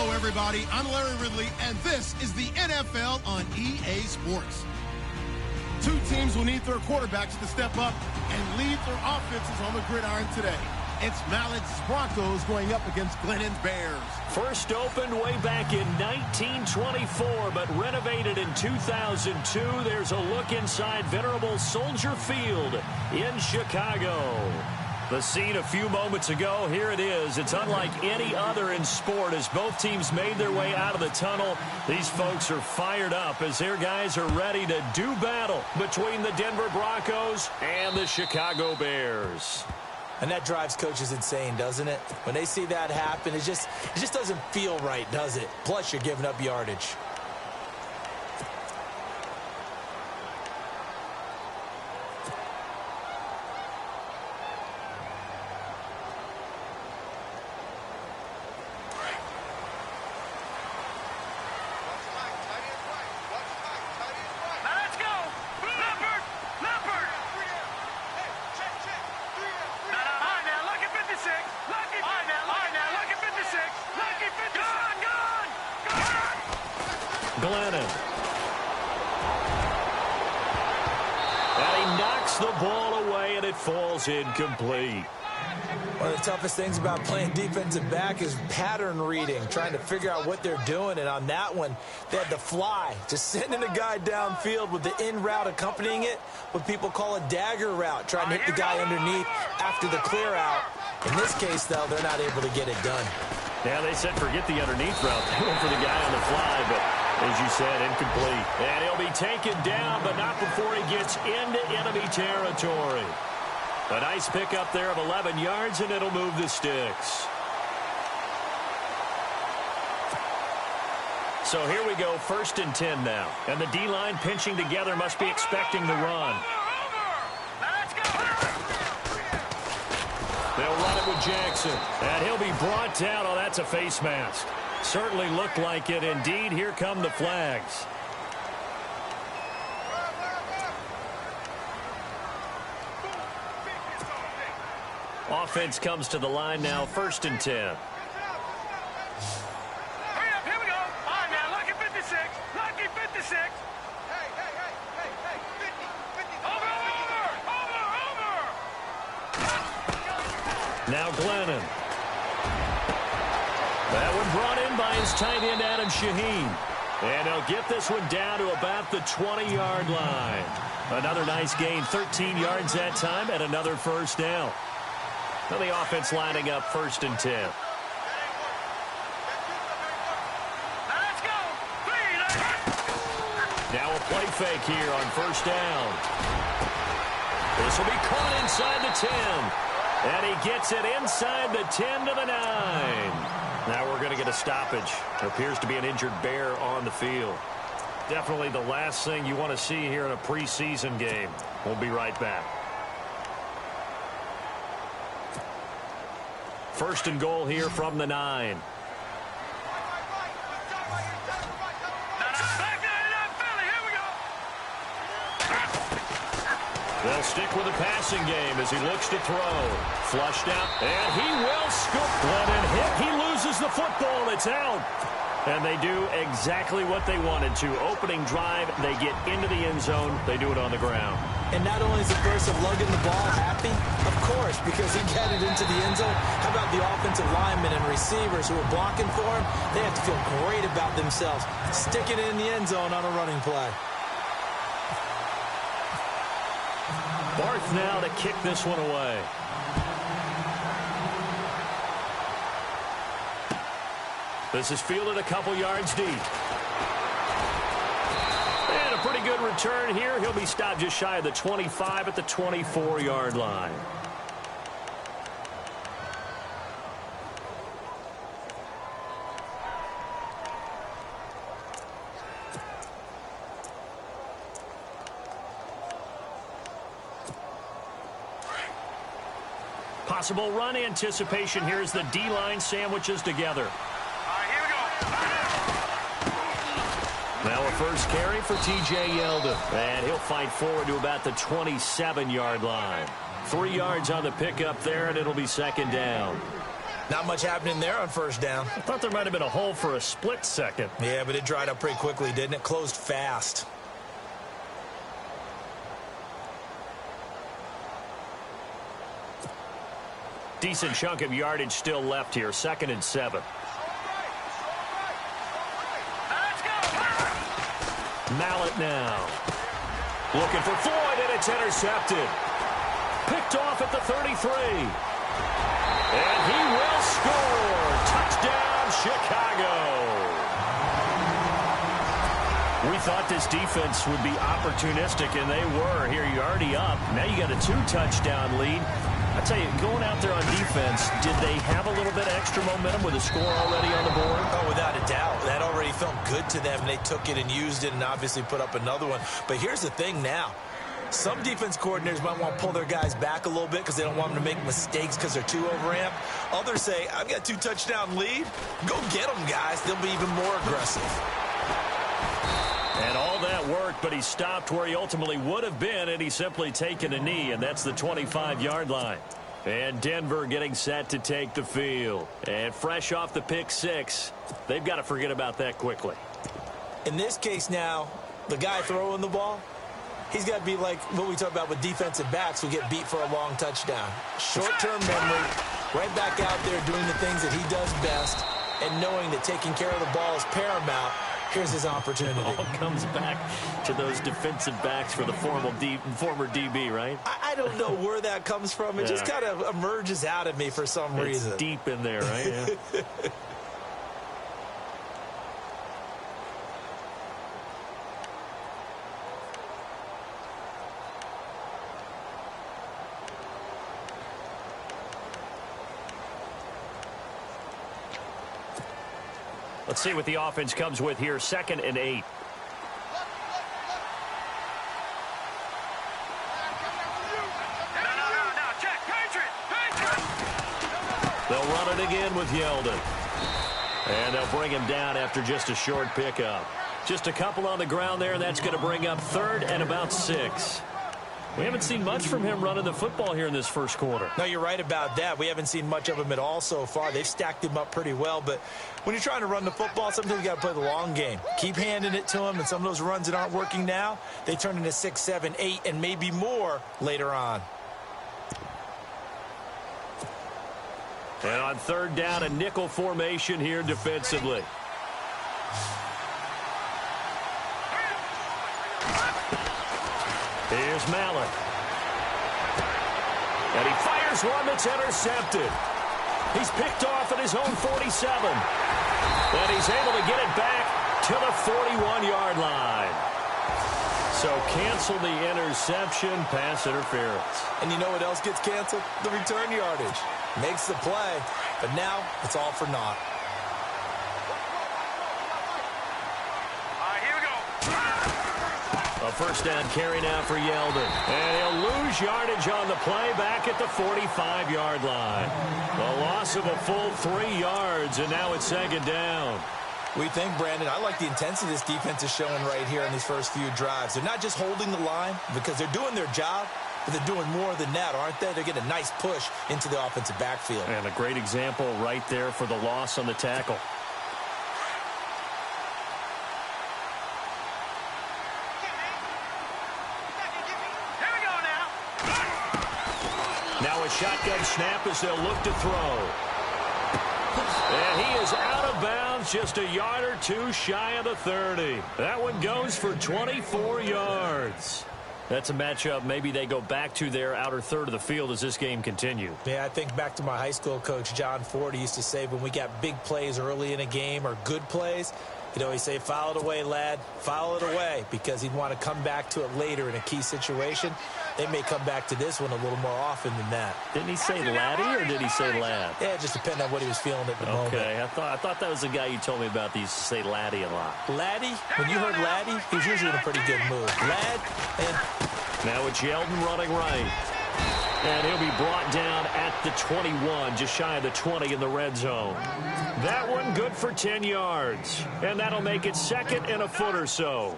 Hello, everybody. I'm Larry Ridley, and this is the NFL on EA Sports. Two teams will need their quarterbacks to step up and lead their offenses on the gridiron today. It's Mallett's Broncos going up against Glennon's Bears. First opened way back in 1924, but renovated in 2002. There's a look inside venerable Soldier Field in Chicago. The scene a few moments ago, here it is. It's unlike any other in sport as both teams made their way out of the tunnel. These folks are fired up as their guys are ready to do battle between the Denver Broncos and the Chicago Bears. And that drives coaches insane, doesn't it? When they see that happen, it just doesn't feel right, does it? Plus, you're giving up yardage. Glennon. And he knocks the ball away, and it falls incomplete. One of the toughest things about playing defensive back is pattern reading, trying to figure out what they're doing. And on that one, they had the fly, just sending a guy downfield with the in route accompanying it, what people call a dagger route, trying to hit the guy underneath after the clear out. In this case, though, they're not able to get it done. Yeah, they said forget the underneath route. They went for the guy on the fly, but as you said, incomplete. And he'll be taken down, but not before he gets into enemy territory. A nice pickup there of 11 yards, and it'll move the sticks. So here we go, 1st and 10 now. And the D-line pinching together must be expecting the run. They'll run it with Jackson. And he'll be brought down. Oh, that's a face mask. Certainly looked like it. Indeed, here come the flags. Offense comes to the line now, 1st and 10. Hurry up, here we go. All right, now, lucky 56. Lucky 56. Hey, 50. Over. Now Glennon. That one brought in by his tight end, Adam Shaheen. And he'll get this one down to about the 20-yard line. Another nice gain, 13 yards that time, and another first down. Now the offense lining up 1st and 10. Let's go. Now a play fake here on 1st down. This will be caught inside the 10. And he gets it inside the 10 to the 9. Now we're going to get a stoppage. There appears to be an injured Bear on the field. Definitely the last thing you want to see here in a preseason game. We'll be right back. 1st and goal here from the 9. They'll stick with the passing game as he looks to throw. Flushed out, and he will scoop. Glennon hit. He loses the football. It's out. And they do exactly what they wanted to. Opening drive, they get into the end zone. They do it on the ground. And not only is the person lugging the ball happy, of course, because he got it into the end zone. How about the offensive linemen and receivers who are blocking for him? They have to feel great about themselves, sticking it in the end zone on a running play. Barth now to kick this one away. This is fielded a couple yards deep. And a pretty good return here. He'll be stopped just shy of the 25 at the 24-yard line. Possible run anticipation here as the D-line sandwiches together. Now a first carry for T.J. Yeldon. And he'll fight forward to about the 27-yard line. 3 yards on the pickup there, and it'll be 2nd down. Not much happening there on first down. I thought there might have been a hole for a split second. Yeah, but it dried up pretty quickly, didn't it? Closed fast. Decent chunk of yardage still left here. 2nd and 7. Mallet now. Looking for Floyd, and it's intercepted. Picked off at the 33. And he will score. Touchdown, Chicago. We thought this defense would be opportunistic, and they were. Here, you're already up. Now you got a 2-touchdown lead. I tell you, going out there on defense, did they have a little bit of extra momentum with a score already on the board? Oh, without a doubt. That already felt good to them. They took it and used it and obviously put up another one. But here's the thing now. Some defense coordinators might want to pull their guys back a little bit because they don't want them to make mistakes because they're too overamped. Others say, I've got 2-touchdown lead. Go get them, guys. They'll be even more aggressive. And all that worked, but he stopped where he ultimately would have been, and he's simply taken a knee, and that's the 25-yard line. And Denver getting set to take the field. And fresh off the pick 6, they've got to forget about that quickly. In this case now, the guy throwing the ball, he's got to be like what we talk about with defensive backs who get beat for a long touchdown. Short-term memory, right back out there doing the things that he does best, and knowing that taking care of the ball is paramount. Here's his opportunity. It all comes back to those defensive backs for the former DB, right? I don't know where that comes from. It just kind of emerges out of me for some reason. It's deep in there, right? Yeah. Let's see what the offense comes with here. 2nd and 8. They'll run it again with Yeldon. And they'll bring him down after just a short pickup. Just a couple on the ground there, and that's going to bring up 3rd and about 6. We haven't seen much from him running the football here in this first quarter. No, you're right about that. We haven't seen much of him at all so far. They've stacked him up pretty well, but when you're trying to run the football, sometimes you got to play the long game. Keep handing it to him, and some of those runs that aren't working now, they turn into 6, 7, 8, and maybe more later on. And on 3rd down, a nickel formation here defensively. Here's Mallet. And he fires one that's intercepted. He's picked off at his own 47. And he's able to get it back to the 41-yard line. So cancel the interception, pass interference. And you know what else gets canceled? The return yardage. Makes the play, but now it's all for naught. A 1st down carry now for Yeldon. And he'll lose yardage on the play back at the 45-yard line. The loss of a full 3 yards, and now it's 2nd down. We think, Brandon, I like the intensity this defense is showing right here in these first few drives. They're not just holding the line because they're doing their job, but they're doing more than that, aren't they? They're getting a nice push into the offensive backfield. And a great example right there for the loss on the tackle. Now a shotgun snap as they'll look to throw. And he is out of bounds, just a yard or two shy of the 30. That one goes for 24 yards. That's a matchup maybe they go back to their outer third of the field as this game continues. Yeah, I think back to my high school coach, John Ford. He used to say when we got big plays early in a game or good plays, he'd always say, foul it away, lad, foul it away, because he'd want to come back to it later in a key situation. They may come back to this one a little more often than that. Didn't he say laddie or did he say lad? Yeah, it just depended on what he was feeling at the moment. Okay, I thought that was the guy you told me about that used to say laddie a lot. Laddie? When you heard laddie, he was usually in a pretty good mood. Lad, Now it's Yeldon running right. And he'll be brought down at the 21, just shy of the 20 in the red zone. That one good for 10 yards. And that'll make it 2nd and a foot or so.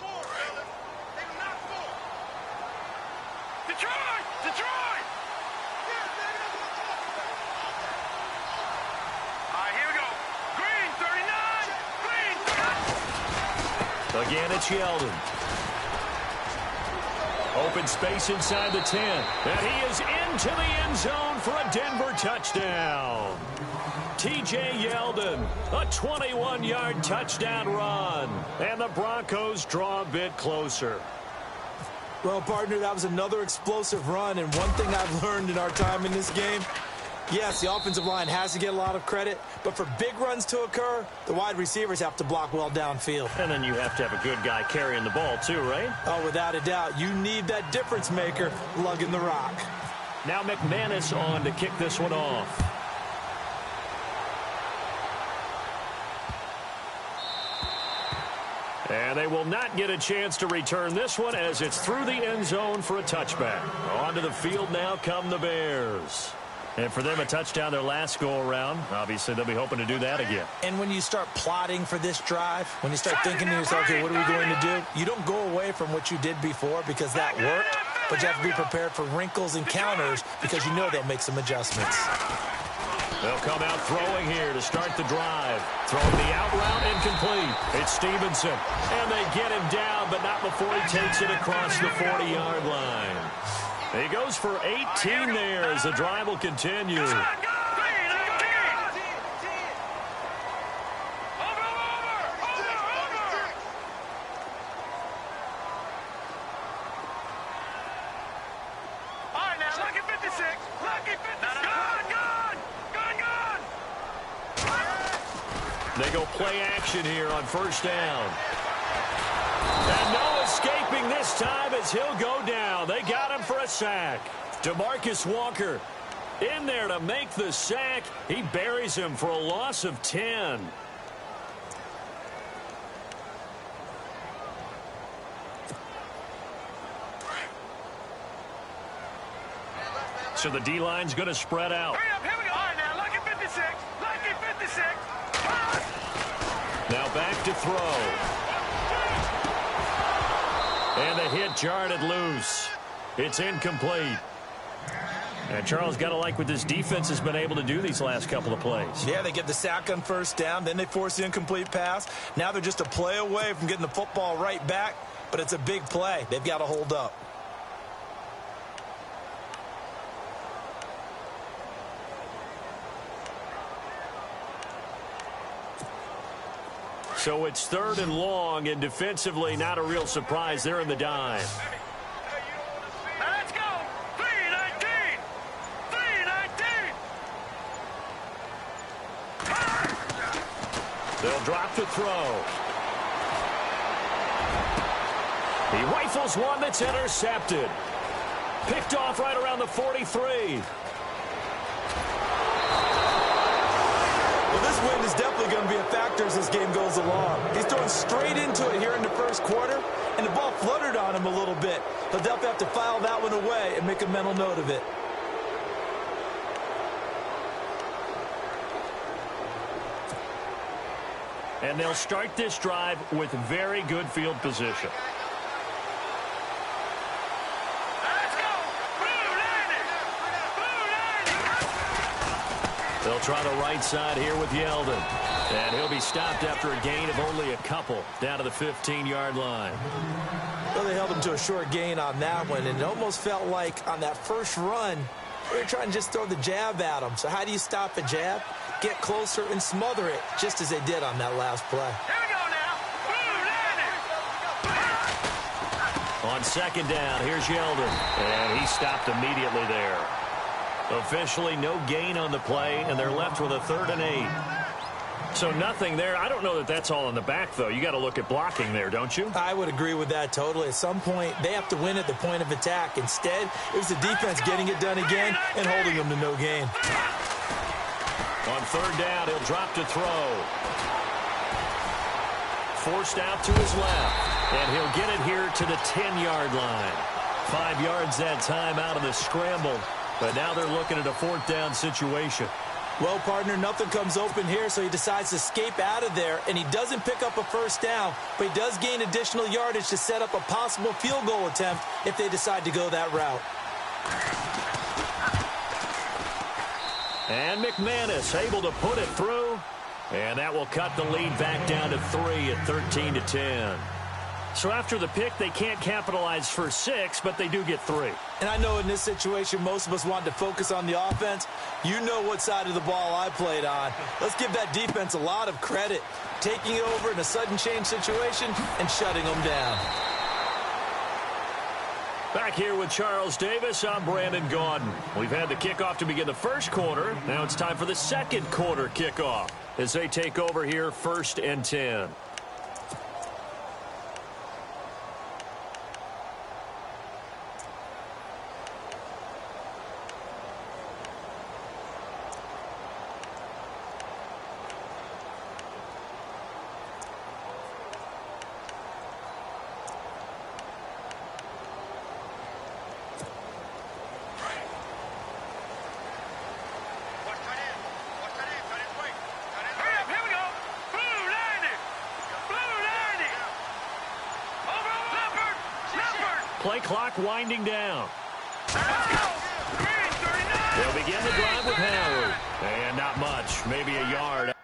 Again, it's Yeldon. Open space inside the 10. And he is into the end zone for a Denver touchdown. T.J. Yeldon, a 21-yard touchdown run. And the Broncos draw a bit closer. Well, partner, that was another explosive run. And one thing I've learned in our time in this game, yes, the offensive line has to get a lot of credit, but for big runs to occur, the wide receivers have to block well downfield. And then you have to have a good guy carrying the ball too, right? Oh, without a doubt. You need that difference maker lugging the rock. Now McManus on to kick this one off. And they will not get a chance to return this one as it's through the end zone for a touchback. Onto the field now come the Bears. And for them, a touchdown their last go-around. Obviously, they'll be hoping to do that again. And when you start plotting for this drive, when you start thinking to yourself, okay, what are we going to do? You don't go away from what you did before because that worked, but you have to be prepared for wrinkles and counters because you know they'll make some adjustments. They'll come out throwing here to start the drive. Throwing the out route incomplete. It's Stevenson. And they get him down, but not before he takes it across the 40-yard line. He goes for 18 there as the drive will continue. They go play action here on first down. And no escaping this time as he'll go down. They got him for a sack. DeMarcus Walker in there to make the sack. He buries him for a loss of 10. So the D-line's going to spread out. Hurry up, here we go. All right, now, lucky 56. Lucky 56. Now back to throw. And the hit jarred it loose. It's incomplete. And Charles, got to like what this defense has been able to do these last couple of plays. Yeah, they get the sack on first down, then they force the incomplete pass. Now they're just a play away from getting the football right back, but it's a big play. They've got to hold up. So it's 3rd and long, and defensively not a real surprise. They're in the dive. Now let's go. 3-19. 3-19. They'll drop the throw. He rifles one that's intercepted. Picked off right around the 43. This wind is definitely going to be a factor as this game goes along. He's throwing straight into it here in the first quarter, and the ball fluttered on him a little bit. He'll definitely have to file that one away and make a mental note of it. And they'll start this drive with very good field position. They'll try the right side here with Yeldon. And he'll be stopped after a gain of only a couple down to the 15-yard line. Well, they held him to a short gain on that one, and it almost felt like on that first run, they were trying to just throw the jab at him. So how do you stop a jab? Get closer and smother it, just as they did on that last play. Here we go now. On second down, here's Yeldon. And he stopped immediately there. Officially no gain on the play, and they're left with a 3rd and 8. So nothing there. I don't know that that's all in the back, though. You got to look at blocking there, don't you? I would agree with that totally. At some point, they have to win at the point of attack. Instead, it was the defense getting it done again and holding them to no gain. On 3rd down, he'll drop to throw. Forced out to his left, and he'll get it here to the 10-yard line. 5 yards that time out of the scramble. But now they're looking at a 4th down situation. Well, partner, nothing comes open here, so he decides to escape out of there, and he doesn't pick up a first down, but he does gain additional yardage to set up a possible field goal attempt if they decide to go that route. And McManus able to put it through, and that will cut the lead back down to 3 at 13-10. So after the pick, they can't capitalize for 6, but they do get 3. And I know in this situation, most of us wanted to focus on the offense. You know what side of the ball I played on. Let's give that defense a lot of credit, taking over in a sudden change situation and shutting them down. Back here with Charles Davis, I'm Brandon Gaudin. We've had the kickoff to begin the first quarter. Now it's time for the second quarter kickoff as they take over here, 1st and 10. Play clock winding down. They'll begin the drive with Howard. And not much, maybe a yard.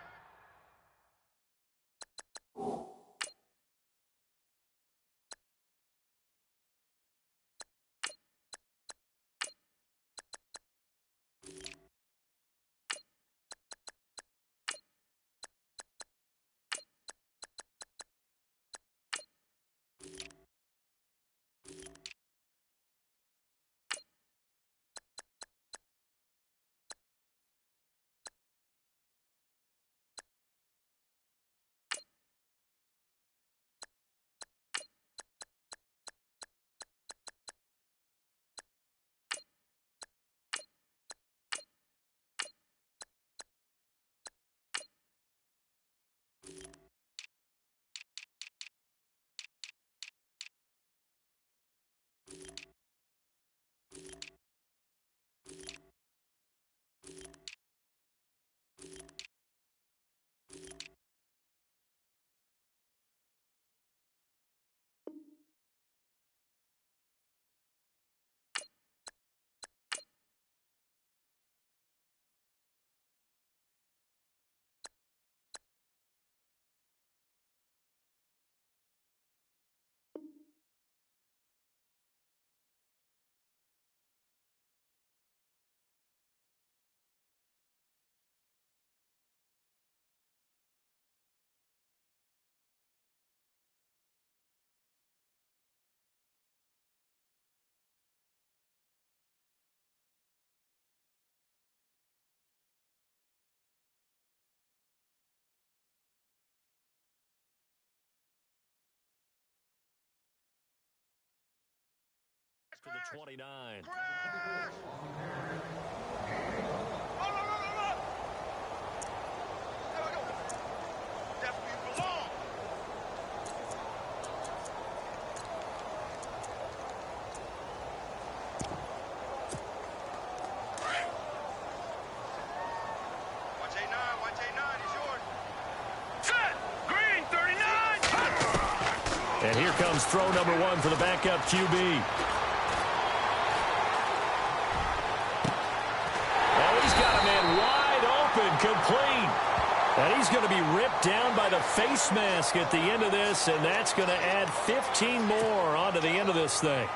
To the 29. And here comes throw number 1 for the backup QB. Complete. And he's going to be ripped down by the face mask at the end of this, and that's going to add 15 more onto the end of this thing.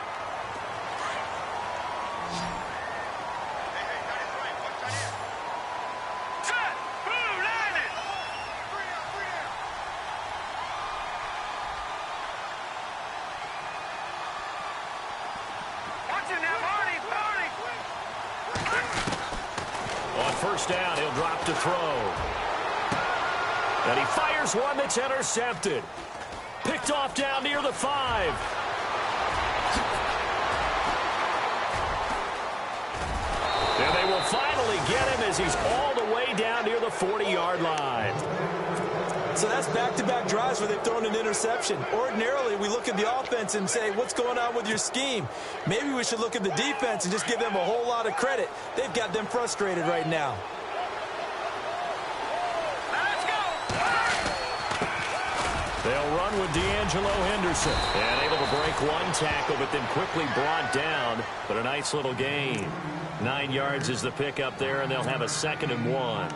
First down, he'll drop to throw. And he fires one that's intercepted. Picked off down near the 5. And they will finally get him as he's all the way down near the 40-yard line. So that's back-to-back drives where they've thrown an interception. Ordinarily, we look at the offense and say, what's going on with your scheme? Maybe we should look at the defense and just give them a whole lot of credit. They've got them frustrated right now. They'll run with D'Angelo Henderson. And able to break one tackle, but then quickly brought down. But a nice little gain. 9 yards is the pickup there, and they'll have a 2nd and 1.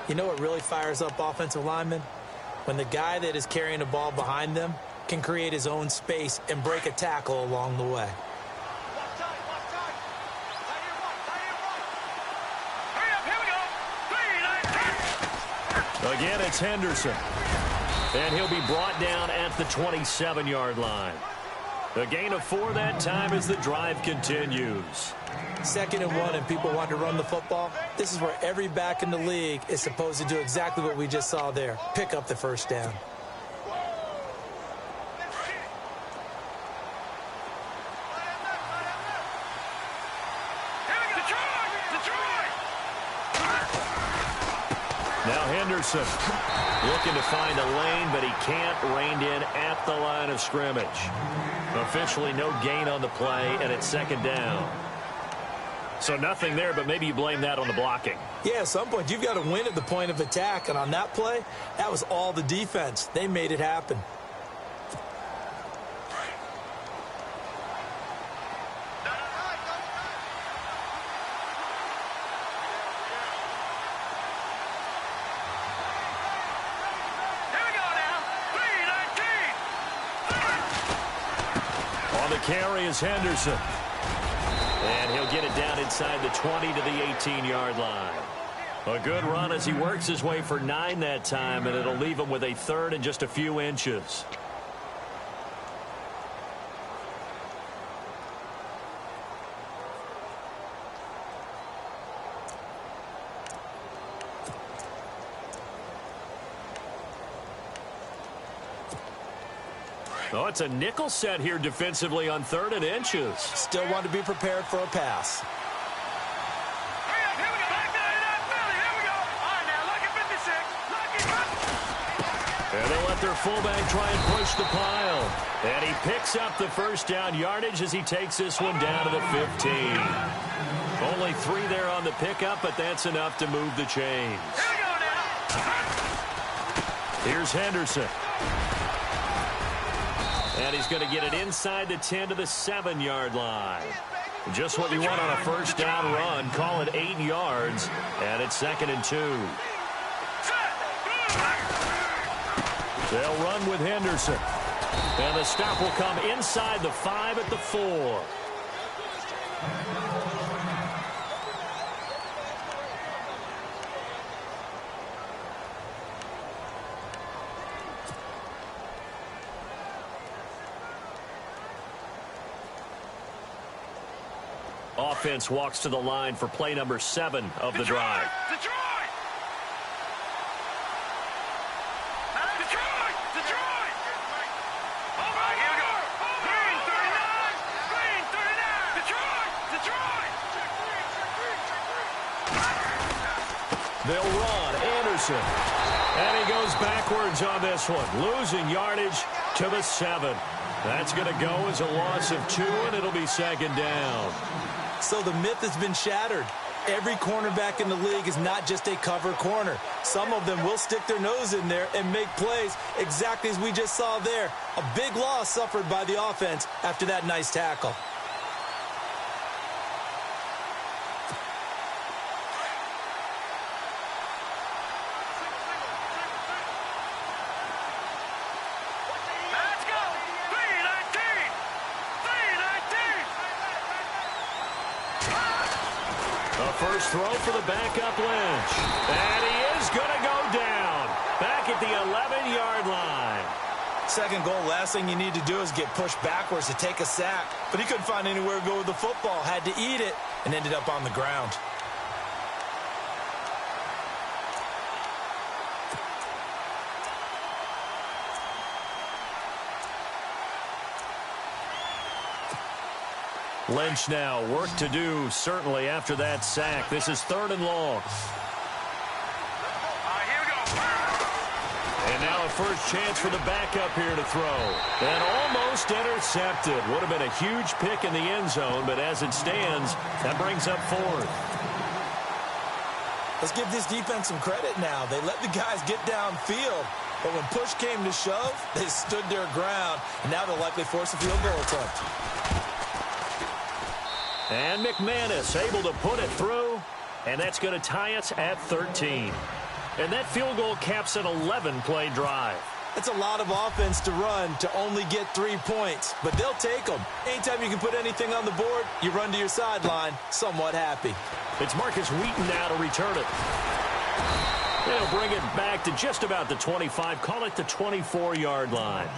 You know what really fires up offensive linemen? When the guy that is carrying the ball behind them can create his own space and break a tackle along the way. Again, it's Henderson. And he'll be brought down at the 27-yard line. A gain of 4 that time as the drive continues. 2nd and 1 and people want to run the football. This is where every back in the league is supposed to do exactly what we just saw there. Pick up the first down. Now Henderson looking to find a lane, but he can't, reined in at the line of scrimmage. Officially no gain on the play, and it's 2nd down. So nothing there, but maybe you blame that on the blocking. Yeah, at some point you've got to win at the point of attack, and on that play, that was all the defense. They made it happen. Carry is Henderson. And he'll get it down inside the 20 to the 18-yard line. A good run as he works his way for 9 that time, and it'll leave him with a 3rd and just a few inches. Oh, it's a nickel set here defensively on 3rd and inches. Still want to be prepared for a pass. And they'll let their fullback try and push the pile. And he picks up the first down yardage as he takes this one down to the 15. Only 3 there on the pickup, but that's enough to move the chains. Here's Henderson. And he's going to get it inside the 10 to the 7-yard line. Just what you want on a first down run. Call it 8 yards. And it's 2nd and 2. They'll run with Henderson. And the stop will come inside the 5 at the 4. Offense walks to the line for play number 7 of the drive. Detroit! All right, here we go. Green 39. Detroit! They'll run. Anderson. And he goes backwards on this one. Losing yardage to the 7. That's going to go as a loss of 2, and it'll be 2nd down. So the myth has been shattered. Every cornerback in the league is not just a cover corner. Some of them will stick their nose in there and make plays exactly as we just saw there. A big loss suffered by the offense after that nice tackle. First throw for the backup Lynch. And he is going to go down. Back at the 11-yard line. 2nd goal, last thing you need to do is get pushed backwards to take a sack. But he couldn't find anywhere to go with the football. Had to eat it and ended up on the ground. Lynch now, work to do, certainly, after that sack. This is 3rd and long. Here we go. And now a first chance for the backup here to throw. And almost intercepted. Would have been a huge pick in the end zone, but as it stands, that brings up 4th. Let's give this defense some credit now. They let the guys get downfield, but when push came to shove, they stood their ground, and now they'll likely force a field goal attempt. And McManus able to put it through, and that's going to tie us at 13. And that field goal caps an 11-play drive. That's a lot of offense to run to only get 3 points, but they'll take them. Anytime you can put anything on the board, you run to your sideline somewhat happy. It's Marcus Wheaton now to return it. They'll bring it back to just about the 25, call it the 24-yard line.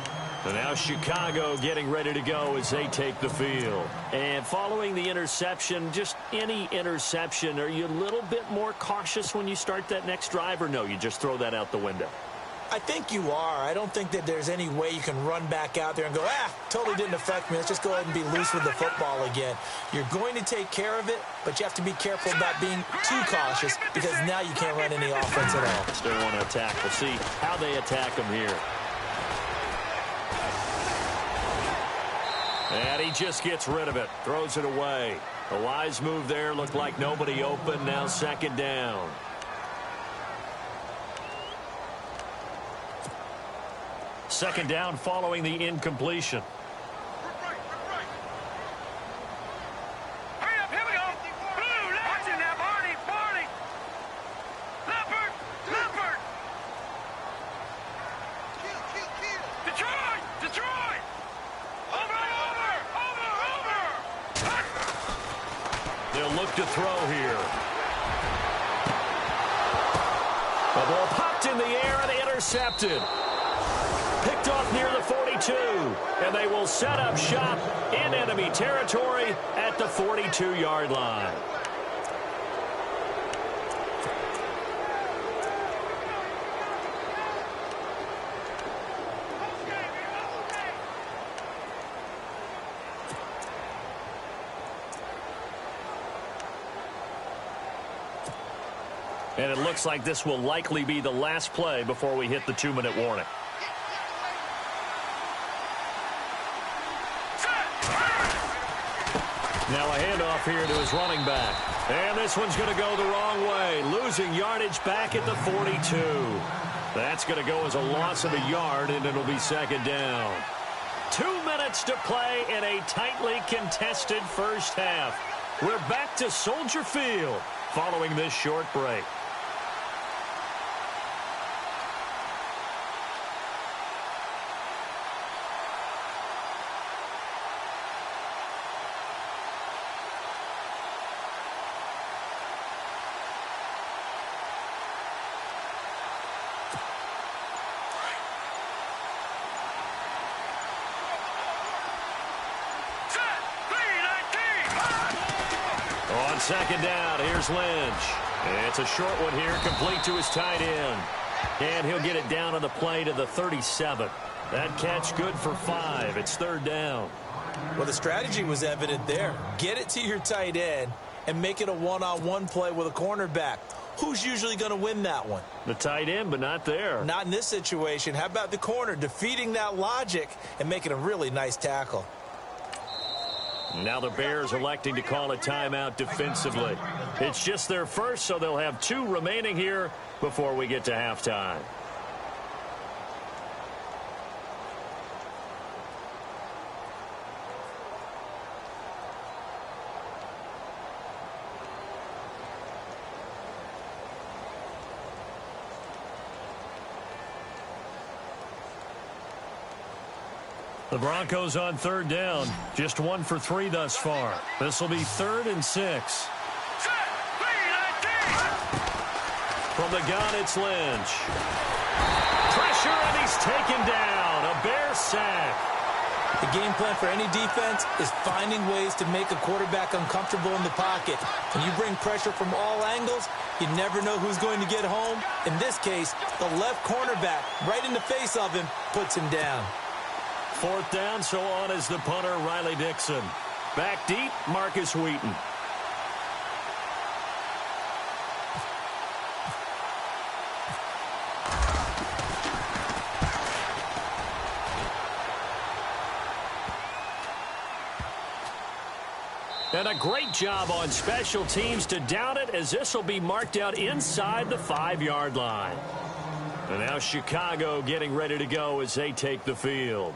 And now Chicago getting ready to go as they take the field. And following the interception, just any interception, are you a little bit more cautious when you start that next drive, or no, you just throw that out the window? I think you are. I don't think that there's any way you can run back out there and go, totally didn't affect me. Let's just go ahead and be loose with the football again. You're going to take care of it, but you have to be careful about being too cautious because now you can't run any offense at all. Still want to attack. We'll see how they attack them here. And he just gets rid of it, throws it away. A wise move there, looked like nobody open, now second down. Second down following the incompletion. Hurry up, here we go. Blue, watch it now, Barney. Leopard. Detroit. Over. They'll look to throw here. The ball popped in the air and intercepted. Picked off near the 42, and they will set up shop in enemy territory at the 42-yard line. And it looks like this will likely be the last play before we hit the 2-minute warning. Now a handoff here to his running back. And this one's going to go the wrong way. Losing yardage back at the 42. That's going to go as a loss of a yard, and it'll be second down. 2 minutes to play in a tightly contested first half. We're back to Soldier Field following this short break. On second down, here's Lynch. It's a short one here, complete to his tight end. And he'll get it down on the play to the 37. That catch good for 5. It's third down. Well, the strategy was evident there. Get it to your tight end and make it a one-on-one play with a cornerback. Who's usually going to win that one? The tight end, but not there. Not in this situation. How about the corner defeating that logic and making a really nice tackle? Now the Bears electing to call a timeout defensively. It's just their first, so they'll have 2 remaining here before we get to halftime. The Broncos on third down. Just 1 for 3 thus far. This will be 3rd and 6. From the gun, it's Lynch. Pressure, and he's taken down. A Bear sack. The game plan for any defense is finding ways to make a quarterback uncomfortable in the pocket. When you bring pressure from all angles, you never know who's going to get home. In this case, the left cornerback, right in the face of him, puts him down. 4th down, so on is the punter, Riley Dixon. Back deep, Marcus Wheaton. And a great job on special teams to down it, as this will be marked out inside the 5-yard line. And now Chicago getting ready to go as they take the field.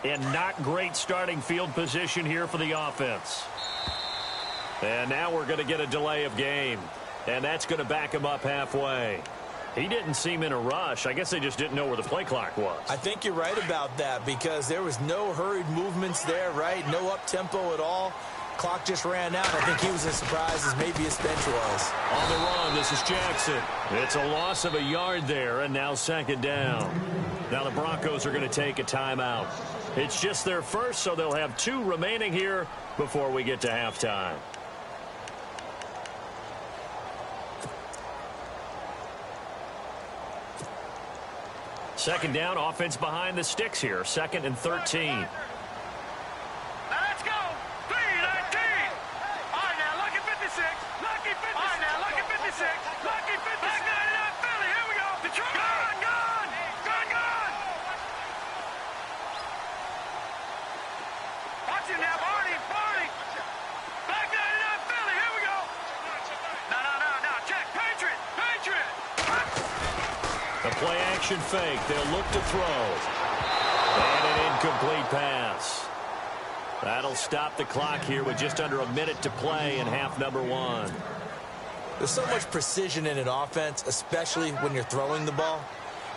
and not great starting field position here for the offense. And now we're going to get a delay of game, and that's going to back him up halfway. He didn't seem in a rush. I guess they just didn't know where the play clock was. I think you're right about that because there was no hurried movements there, right? No up-tempo at all. Clock just ran out. I think he was as surprised as maybe his bench was. On the run, this is Jackson. It's a loss of a yard there, and now second down. Now the Broncos are going to take a timeout. It's just their first, so they'll have 2 remaining here before we get to halftime. Second down, offense behind the sticks here. 2nd and 13. Let's go. 3-19. All right, now, lucky 56. Lucky 56. All right, now, lucky 56. Lucky 56. Back 99 Philly. Here we go. Detroit. Gone, gone. Gone, gone. Watch it now, Barney. Barney. Back 99 Philly. Here we go. No. Check. Patriot. Patriot. The play action fake. They'll look to throw. And an incomplete pass. That'll stop the clock here with just under a minute to play in half number 1. There's so much precision in an offense, especially when you're throwing the ball.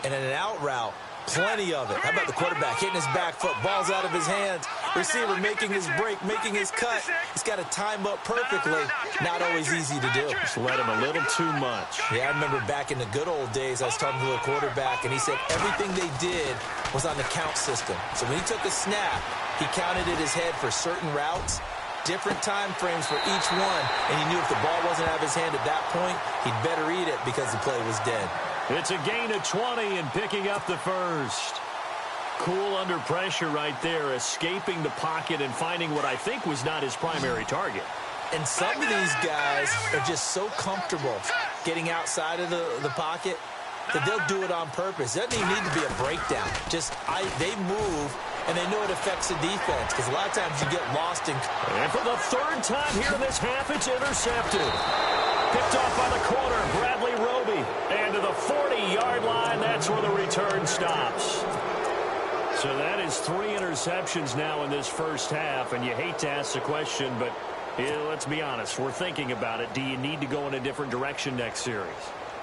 And in an out route, plenty of it. How about the quarterback hitting his back foot, ball's out of his hands, receiver making his break, making his cut. He's got to time up perfectly. Not always easy to do. Just let him a little too much. Yeah, I remember back in the good old days, I was talking to a quarterback, and he said everything they did was on the count system. So when he took a snap, he counted in his head for certain routes, different time frames for each one, and he knew if the ball wasn't out of his hand at that point, he'd better eat it because the play was dead. It's a gain of 20 and picking up the first. Cool under pressure right there, escaping the pocket and finding what I think was not his primary target. And some of these guys are just so comfortable getting outside of the pocket that they'll do it on purpose. It doesn't even need to be a breakdown. They move, and they know it affects the defense because a lot of times you get lost in. And for the 3rd time here in this half, it's intercepted. Picked off by the corner, Bradley Roby. And to the 40-yard line, that's where the return stops. So that is 3 interceptions now in this first half, and you hate to ask the question, but let's be honest, we're thinking about it. Do you need to go in a different direction next series?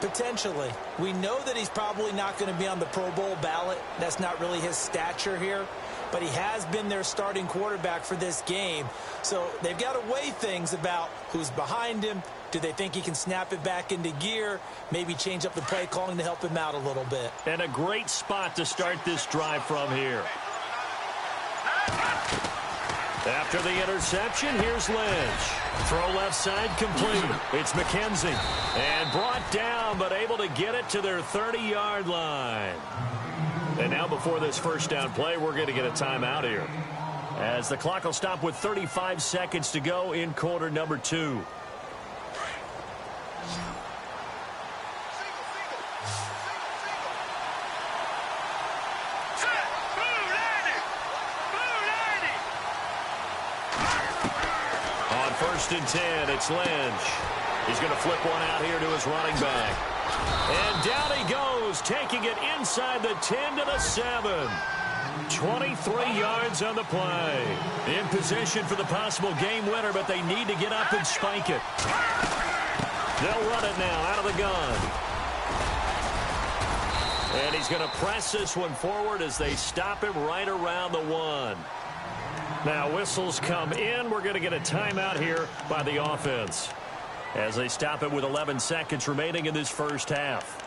Potentially. We know that he's probably not going to be on the Pro Bowl ballot. That's not really his stature here. But he has been their starting quarterback for this game. So they've got to weigh things about who's behind him. Do they think he can snap it back into gear? Maybe change up the play calling to help him out a little bit. And a great spot to start this drive from here. After the interception, here's Lynch. Throw left side complete. It's McKenzie. And brought down, but able to get it to their 30-yard line. And now before this first down play, we're going to get a timeout here, as the clock will stop with 35 seconds to go in quarter number 2. On 1st and 10, it's Lynch. He's going to flip one out here to his running back. And down he goes, taking it inside the 10 to the 7. 23 yards on the play. In position for the possible game winner, but they need to get up and spike it. They'll run it now out of the gun. And he's going to press this one forward as they stop him right around the 1. Now whistles come in. We're going to get a timeout here by the offense, as they stop it with 11 seconds remaining in this first half.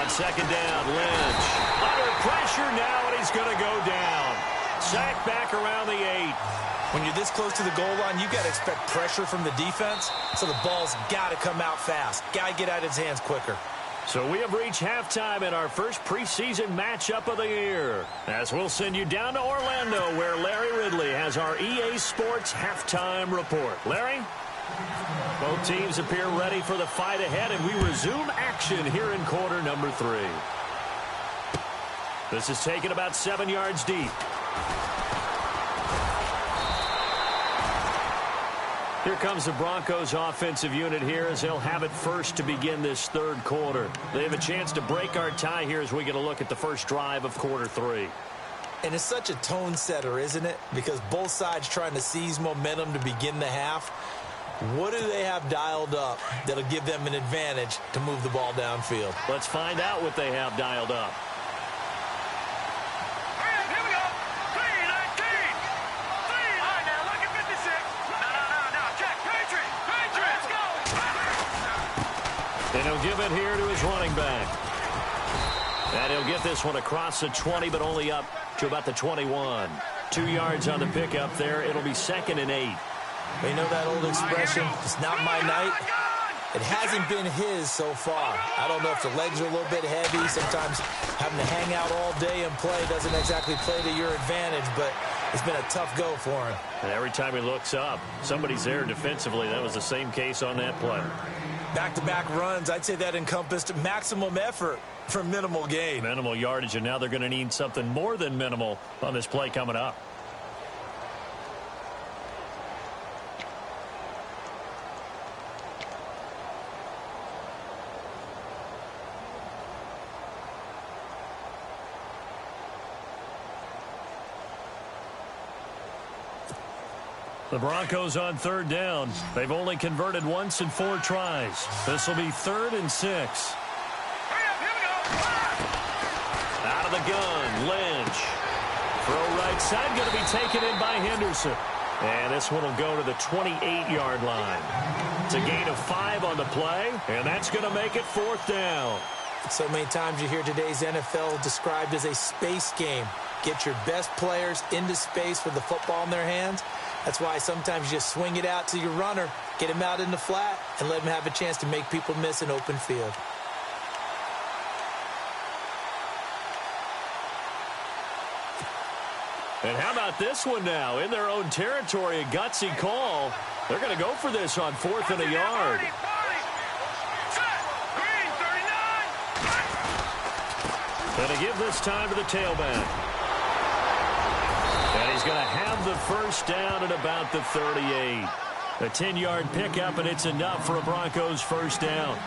Second down, Lynch. Under pressure now, and he's going to go down. Sacked back around the 8. When you're this close to the goal line, you've got to expect pressure from the defense, so the ball's got to come out fast. Got to get out of his hands quicker. So we have reached halftime in our first preseason matchup of the year, as we'll send you down to Orlando, where Larry Ridley has our EA Sports halftime report. Larry? Both teams appear ready for the fight ahead, and we resume action here in quarter number 3. This is taken about 7 yards deep. Here comes the Broncos offensive unit here as they'll have it first to begin this third quarter. They have a chance to break our tie here as we get a look at the first drive of quarter 3. And it's such a tone setter, isn't it? Because both sides trying to seize momentum to begin the half. What do they have dialed up that'll give them an advantage to move the ball downfield? Let's find out what they have dialed up. And he'll give it here to his running back. And he'll get this one across the 20, but only up to about the 21. 2 yards on the pickup there. It'll be 2nd and 8. You know that old expression, it's not my night? It hasn't been his so far. I don't know if the legs are a little bit heavy. Sometimes having to hang out all day and play doesn't exactly play to your advantage, but it's been a tough go for him. And every time he looks up, somebody's there defensively. That was the same case on that play. Back-to-back runs, I'd say that encompassed maximum effort for minimal gain. Minimal yardage, and now they're going to need something more than minimal on this play coming up. The Broncos on 3rd down. They've only converted once in 4 tries. This will be 3rd and 6. Out of the gun, Lynch. Throw right side, going to be taken in by Henderson. And this one will go to the 28-yard line. It's a gain of 5 on the play, and that's going to make it 4th down. So many times you hear today's NFL described as a space game. Get your best players into space with the football in their hands. That's why sometimes you just swing it out to your runner, get him out in the flat, and let him have a chance to make people miss an open field. And how about this one now? In their own territory, a gutsy call. They're going to go for this on 4th and a yard. And to give this time to the tailback. And he's going to have the first down at about the 38. A 10-yard pickup, and it's enough for a Broncos first down.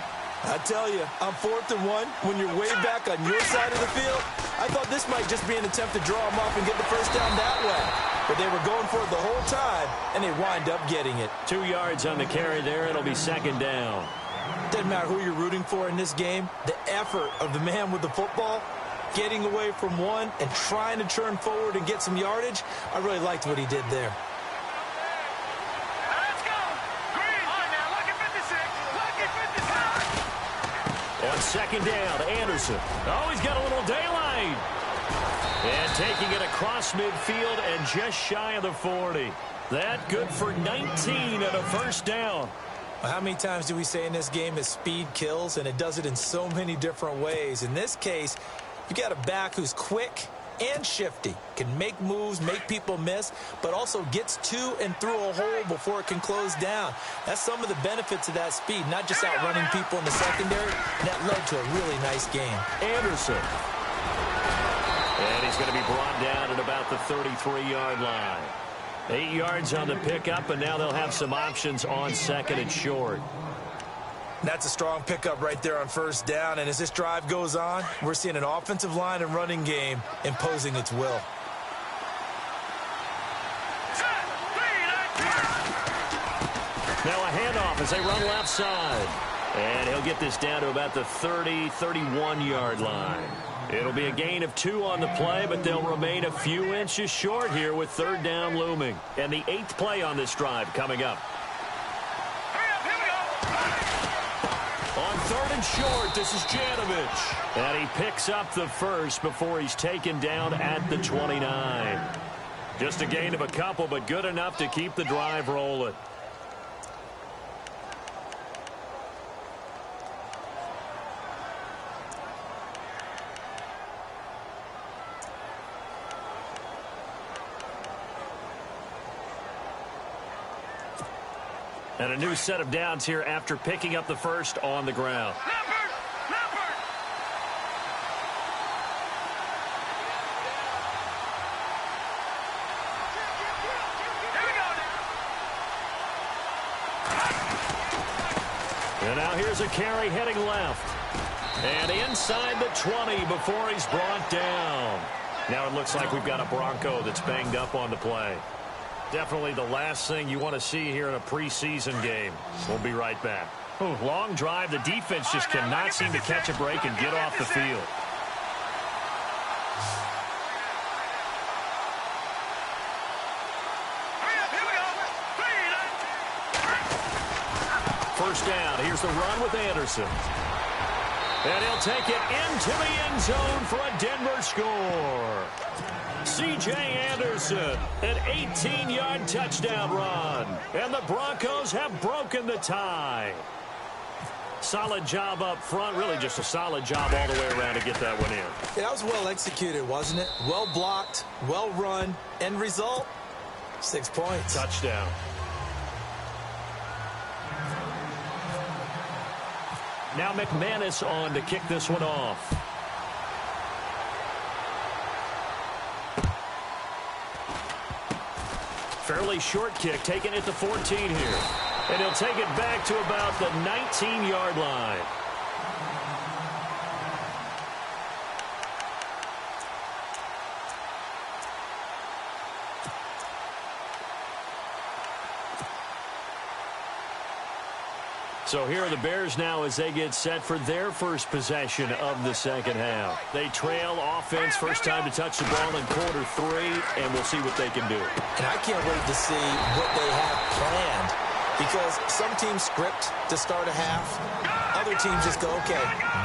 I tell you, on 4th and 1, when you're way back on your side of the field, I thought this might just be an attempt to draw them off and get the first down that way. But they were going for it the whole time, and they wind up getting it. 2 yards on the carry there. It'll be 2nd down. Doesn't matter who you're rooting for in this game. The effort of the man with the football, getting away from one and trying to turn forward and get some yardage, I really liked what he did there. Let's go. Green. On now, lucky 56. Lucky 56. On 2nd down, Anderson. Oh, he's got a little daylight. And taking it across midfield and just shy of the 40. That good for 19 and a first down. Well, how many times do we say in this game that speed kills, and it does it in so many different ways? In this case, you got a back who's quick and shifty, can make moves, make people miss, but also gets to and through a hole before it can close down. That's some of the benefits of that speed, not just outrunning people in the secondary, and that led to a really nice game. Anderson. And he's going to be brought down at about the 33-yard line. 8 yards on the pickup, and now they'll have some options on 2nd and short. That's a strong pickup right there on 1st down, and as this drive goes on, we're seeing an offensive line and running game imposing its will. Now a handoff as they run left side. And he'll get this down to about the 30, 31-yard line. It'll be a gain of 2 on the play, but they'll remain a few inches short here with 3rd down looming. And the 8th play on this drive coming up. On 3rd and short, this is Janovich. And he picks up the first before he's taken down at the 29. Just a gain of a couple, but good enough to keep the drive rolling. And a new set of downs here after picking up the first on the ground. And now here's a carry heading left. And inside the 20 before he's brought down. Now it looks like we've got a Bronco that's banged up on the play. Definitely the last thing you want to see here in a preseason game. We'll be right back. Ooh, long drive. The defense just cannot seem to catch a break and get off the field. First down. Here's the run with Anderson. And he'll take it into the end zone for a Denver score. C.J. Anderson, an 18-yard touchdown run. And the Broncos have broken the tie. Solid job up front. Really just a solid job all the way around to get that one in. Yeah, that was well executed, wasn't it? Well blocked, well run. End result, 6 points. Touchdown. Now McManus on to kick this one off. Fairly short kick, taking it to 14 here. And he'll take it back to about the 19-yard line. So here are the Bears now as they get set for their first possession of the second half. They trail offense, first time to touch the ball in quarter 3, and we'll see what they can do. And I can't wait to see what they have planned, because some teams script to start a half. Other teams just go, okay,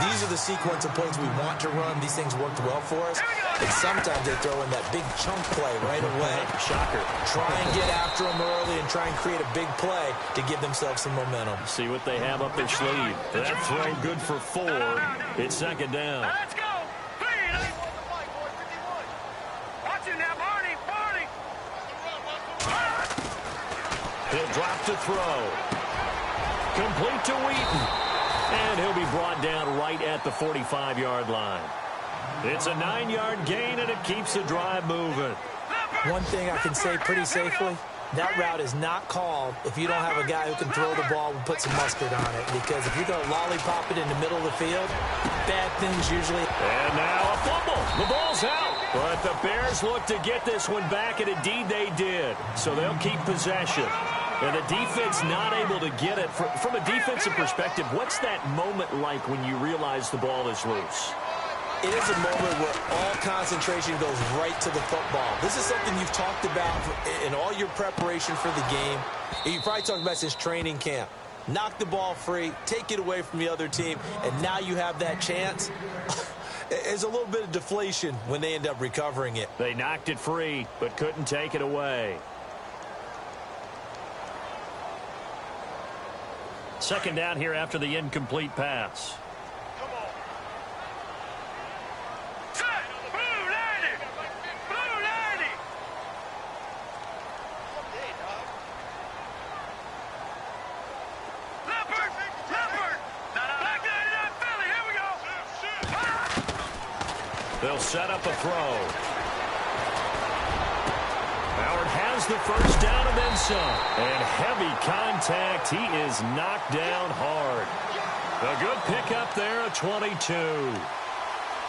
these are the sequence of plays we want to run. These things worked well for us. And sometimes they throw in that big chunk play right away. Shocker. Try and get after them early and try and create a big play to give themselves some momentum. See what they have up their sleeve. That throw good for 4. It's second down. Let's go. Watch him now, Barney. He'll drop to throw. Complete to Wheaton. And he'll be brought down right at the 45-yard line. It's a 9-yard gain, and it keeps the drive moving. One thing I can say pretty safely, that route is not called if you don't have a guy who can throw the ball and put some mustard on it. Because if you're going to lollipop it in the middle of the field, bad things usually. And now a fumble. The ball's out. But the Bears look to get this one back, and indeed they did. So they'll keep possession. And the defense not able to get it. From a defensive perspective, what's that moment like when you realize the ball is loose? It is a moment where all concentration goes right to the football. This is something you've talked about in all your preparation for the game. You probably talked about since training camp. Knock the ball free, take it away from the other team, and now you have that chance. There's a little bit of deflation when they end up recovering it. They knocked it free, but couldn't take it away. Second down here after the incomplete pass. Come on. Set. Blue 90. Blue 90. Leopard. Black 99 Philly. Here we go. They'll set up a throw. Howard has the first down and then some. And heavy contact. He is knocked down hard. A good pickup there at 22.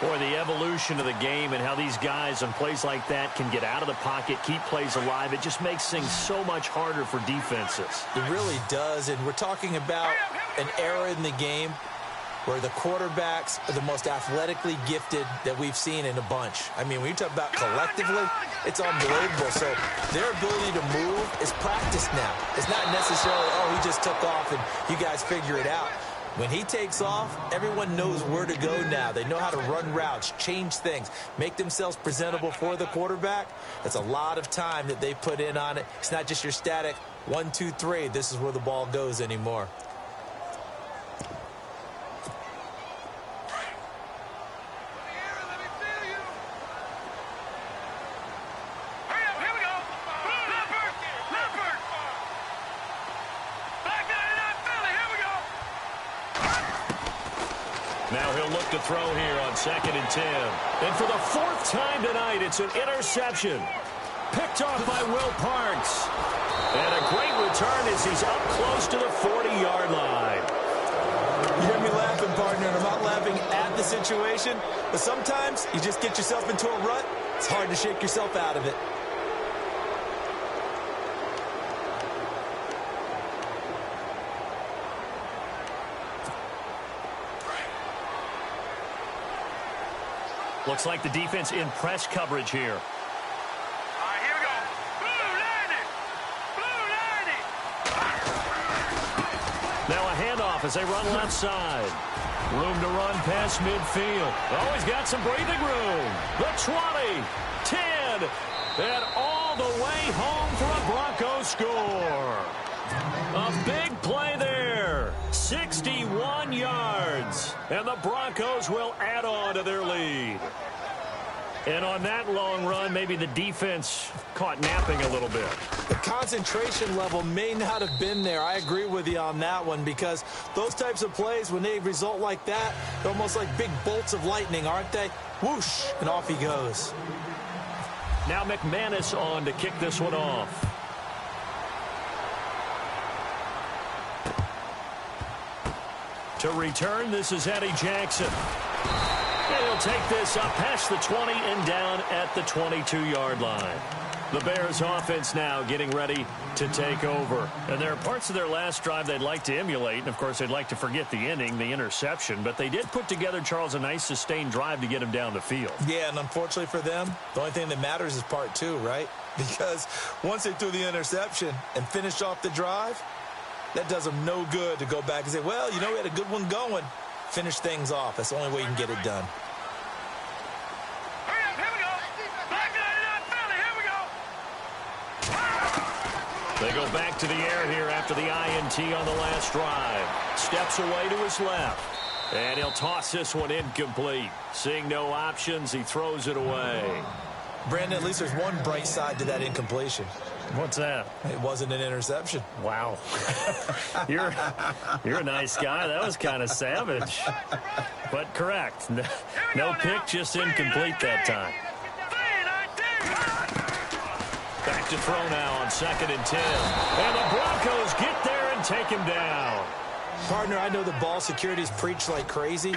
Boy, the evolution of the game and how these guys on plays like that can get out of the pocket, keep plays alive, it just makes things so much harder for defenses. It really does, and we're talking about an era in the game where the quarterbacks are the most athletically gifted that we've seen in a bunch. I mean, when you talk about collectively, it's unbelievable. So their ability to move is practiced now. It's not necessarily, oh, he just took off and you guys figure it out. When he takes off, everyone knows where to go now. They know how to run routes, change things, make themselves presentable for the quarterback. That's a lot of time that they put in on it. It's not just your static 1, 2, 3. This is where the ball goes anymore. Here we go. Leopard. Black Now he'll look to throw here on 2nd and 10. And for the 4th time tonight, it's an interception. Picked off by Will Parks. And a great return as he's up close to the 40-yard line. You hear me laughing, partner, and I'm not laughing at the situation, but sometimes you just get yourself into a rut. It's hard to shake yourself out of it. Looks like the defense in press coverage here. All right, here we go. Blue landing. Blue landing. Now a handoff as they run left side. Room to run past midfield. Oh, he's got some breathing room. The 20, 10, and all the way home for a Broncos score. A big play there. 61 yards. And the Broncos will add on to their lead. And on that long run, maybe the defense caught napping a little bit. The concentration level may not have been there. I agree with you on that one, because those types of plays, when they result like that, they're almost like big bolts of lightning, aren't they? Whoosh, and off he goes. Now McManus on to kick this one off. To return, this is Eddie Jackson. And he'll take this up past the 20 and down at the 22-yard line. The Bears offense now getting ready to take over. And there are parts of their last drive they'd like to emulate. And, of course, they'd like to forget the inning, the interception. But they did put together, Charles, a nice sustained drive to get him down the field. Yeah, and unfortunately for them, the only thing that matters is part 2, right? Because once they threw the interception and finished off the drive, that does them no good to go back and say, well, you know, we had a good one going. Finish things off. That's the only way you can get it done. Hurry up, here we go. Black 99 Philly, here we go. They go back to the air here after the INT on the last drive. Steps away to his left. And he'll toss this one incomplete. Seeing no options, he throws it away. Brandon, at least there's one bright side to that incompletion. What's that? It wasn't an interception. Wow. You're a nice guy. That was kind of savage. But correct. No pick, just incomplete that time. Back to throw now on 2nd and 10. And the Broncos get there and take him down. Partner, I know the ball security is preached like crazy,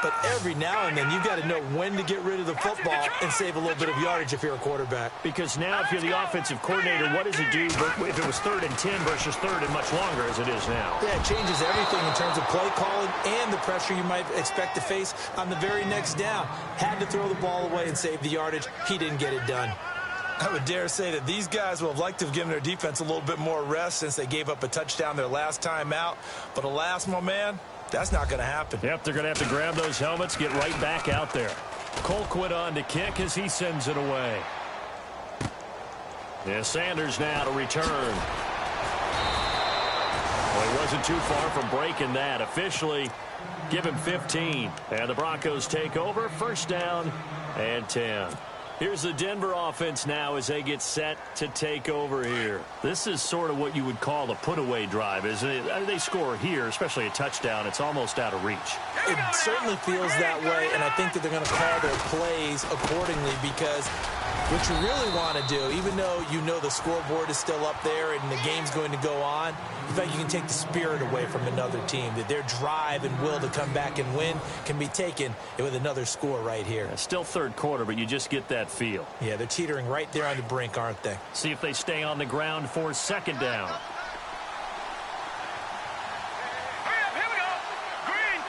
but every now and then you've got to know when to get rid of the football and save a little bit of yardage if you're a quarterback. Because now if you're the offensive coordinator, what does it do if it was 3rd and 10 versus 3rd and much longer as it is now? Yeah, it changes everything in terms of play calling and the pressure you might expect to face on the very next down. Had to throw the ball away and save the yardage. He didn't get it done. I would dare say that these guys will have liked to have given their defense a little bit more rest since they gave up a touchdown their last time out. But alas, my man, that's not going to happen. Yep, they're going to have to grab those helmets, get right back out there. Colquitt on to kick as he sends it away. Yeah, Sanders now to return. Well, he wasn't too far from breaking that. Officially, give him 15. And the Broncos take over. 1st down and 10. Here's the Denver offense now as they get set to take over here. This is sort of what you would call a put-away drive, isn't it? They score here, especially a touchdown. It's almost out of reach. It certainly feels that way, and I think that they're going to call their plays accordingly, because what you really want to do, even though you know the scoreboard is still up there and the game's going to go on, in fact, you can take the spirit away from another team, that their drive and will to come back and win can be taken with another score right here. It's still 3rd quarter, but you just get that feel. Yeah, they're teetering right there on the brink, aren't they? See if they stay on the ground for 2nd down. Hurry up, here we go. Green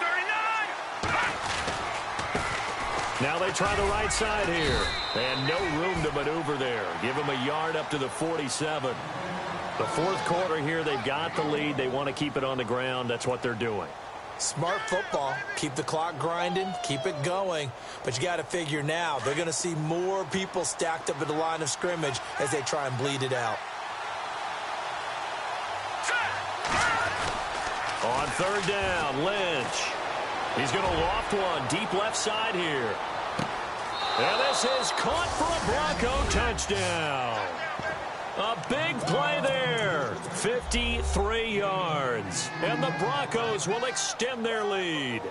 39. Now they try the right side here. And no room to maneuver there. Give them a yard up to the 47. The 4th quarter here, they've got the lead. They want to keep it on the ground. That's what they're doing. Smart football. Keep the clock grinding. Keep it going. But you got to figure now, they're going to see more people stacked up at the line of scrimmage as they try and bleed it out. On 3rd down, Lynch. He's going to loft one deep left side here. And this is caught for a Bronco touchdown. A big play there. 53 yards. And the Broncos will extend their lead.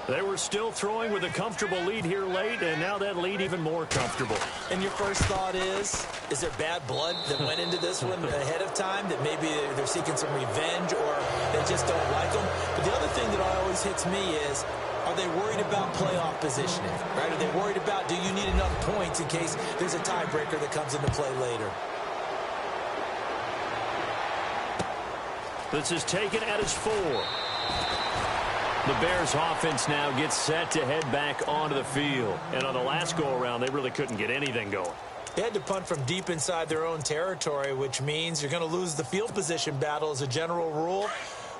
They were still throwing with a comfortable lead here late, and now that lead even more comfortable. And your first thought is there bad blood that went into this one ahead of time, that maybe they're seeking some revenge or they just don't like them? But the other thing that always hits me is, are they worried about playoff positioning, right? Are they worried about, do you need enough points in case there's a tiebreaker that comes into play later? This is taken at his 4. The Bears offense now gets set to head back onto the field. And on the last go-around, they really couldn't get anything going. They had to punt from deep inside their own territory, which means you're going to lose the field position battle as a general rule.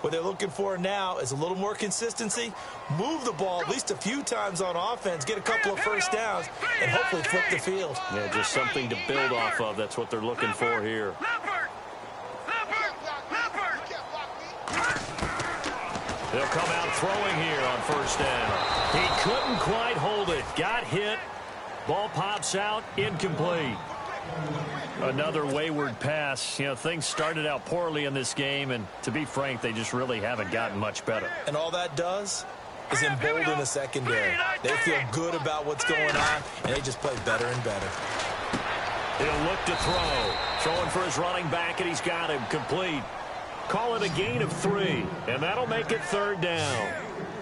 What they're looking for now is a little more consistency, move the ball at least a few times on offense, get a couple of first downs, and hopefully flip the field. Yeah, just something to build off of. That's what they're looking for here. They'll come out throwing here on first down. He couldn't quite hold it. Got hit. Ball pops out. Incomplete. Another wayward pass. You know, things started out poorly in this game, and to be frank, they just really haven't gotten much better. And all that does is embolden the secondary. They feel good about what's going on, and they just play better and better. He'll look to throw. Throwing for his running back, and he's got him complete. Call it a gain of 3, and that'll make it third down.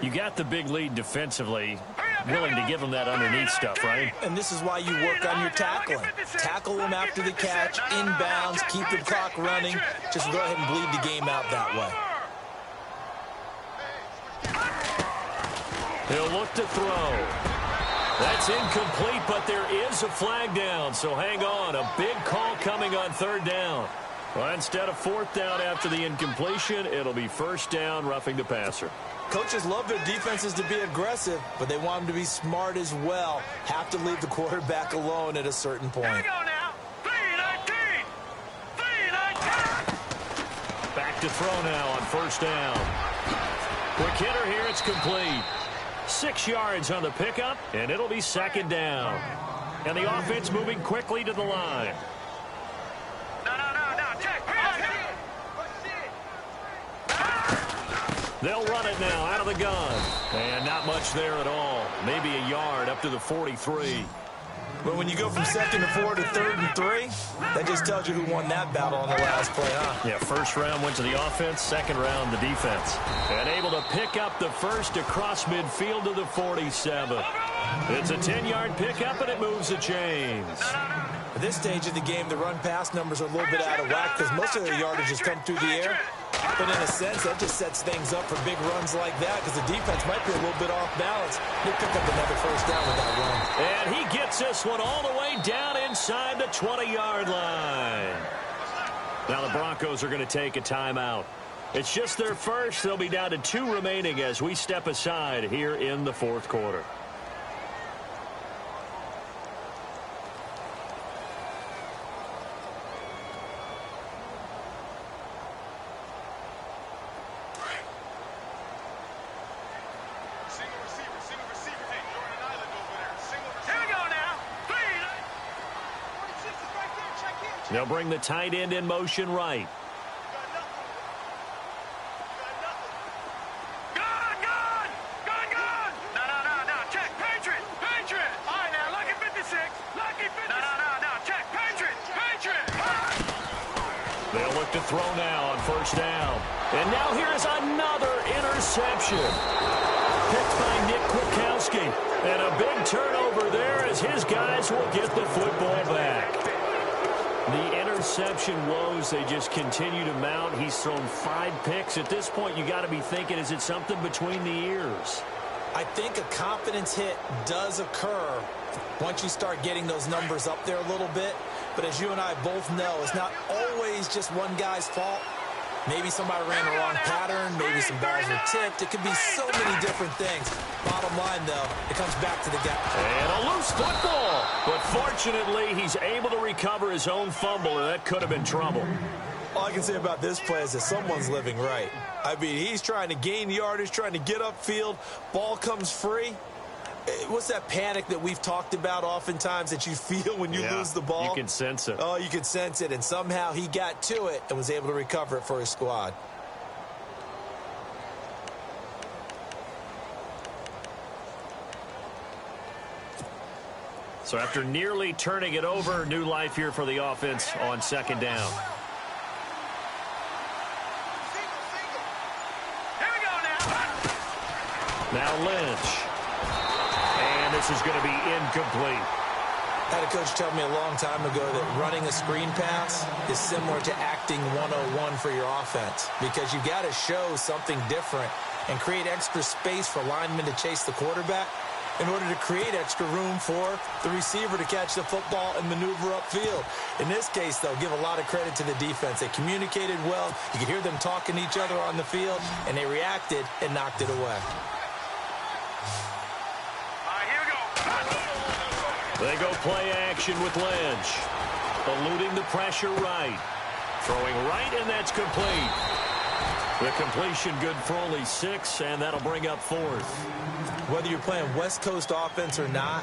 You got the big lead defensively, willing to give them that underneath stuff, right? And this is why you work on your tackling. Tackle them after the catch, inbounds, keep the clock running. Just go ahead and bleed the game out that way. He'll look to throw. That's incomplete, but there is a flag down, so hang on. A big call coming on third down. Well, instead of fourth down after the incompletion, it'll be first down, roughing the passer. Coaches love their defenses to be aggressive, but they want them to be smart as well. Have to leave the quarterback alone at a certain point. Here we go now. 3-19. 3-19. Back to throw now on first down. Quick hitter here, it's complete. 6 yards on the pickup, and it'll be second down. And the offense moving quickly to the line. They'll run it now out of the gun. And not much there at all. Maybe a yard up to the 43. But when you go from 2nd to 4 to 3rd and 3, that just tells you who won that battle on the last play, huh? Yeah, first round went to the offense, second round the defense. And able to pick up the first across midfield to the 47. It's a 10-yard pickup, and it moves the chains. At this stage of the game, the run-pass numbers are a little bit out of whack because most of their yardage has come through the air. But in a sense, that just sets things up for big runs like that because the defense might be a little bit off balance. They pick up another first down with that run. And he gets this one all the way down inside the 20-yard line. Now the Broncos are going to take a timeout. It's just their first. They'll be down to 2 remaining as we step aside here in the fourth quarter. They'll bring the tight end in motion right. No. Check. Patriot. All right, now, lucky 56. Lucky 56. No. Check. Patriot. They'll look to throw now on first down. And now here's another interception. Picked by Nick Kwiatkowski. And a big turnover there as his guys will get the football back. The interception woes, they just continue to mount. He's thrown 5 picks. At this point, you got to be thinking, is it something between the ears? I think a confidence hit does occur once you start getting those numbers up there a little bit. But as you and I both know, it's not always just one guy's fault. Maybe somebody ran the wrong pattern. Maybe some balls were tipped. It could be so many different things. Bottom line, though, it comes back to the guy. And a loose football. But fortunately, he's able to recover his own fumble, and that could have been trouble. All I can say about this play is that someone's living right. I mean, he's trying to gain yardage, trying to get upfield. Ball comes free. What's that panic that we've talked about oftentimes that you feel when you lose the ball? You can sense it. Oh, you can sense it. And somehow he got to it and was able to recover it for his squad. So after nearly turning it over, new life here for the offense on second down. Here we go Now Lynch. And this is going to be incomplete. I had a coach tell me a long time ago that running a screen pass is similar to acting 101 for your offense, because you got to show something different and create extra space for linemen to chase the quarterback in order to create extra room for the receiver to catch the football and maneuver upfield. In this case, though, give a lot of credit to the defense. They communicated well. You could hear them talking to each other on the field, and they reacted and knocked it away. They go play action with Lynch. Eluding the pressure right. Throwing right, and that's complete. The completion good for only 6, and that'll bring up 4th. Whether you're playing West Coast offense or not,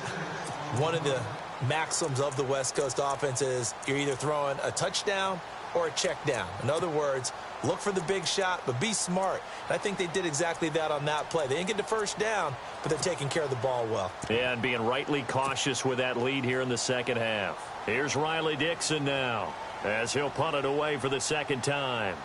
one of the maxims of the West Coast offense is you're either throwing a touchdown or a check down. In other words, look for the big shot, but be smart. And I think they did exactly that on that play. They didn't get the first down, but they're taking care of the ball well. Yeah, and being rightly cautious with that lead here in the second half. Here's Riley Dixon now, as he'll punt it away for the second time.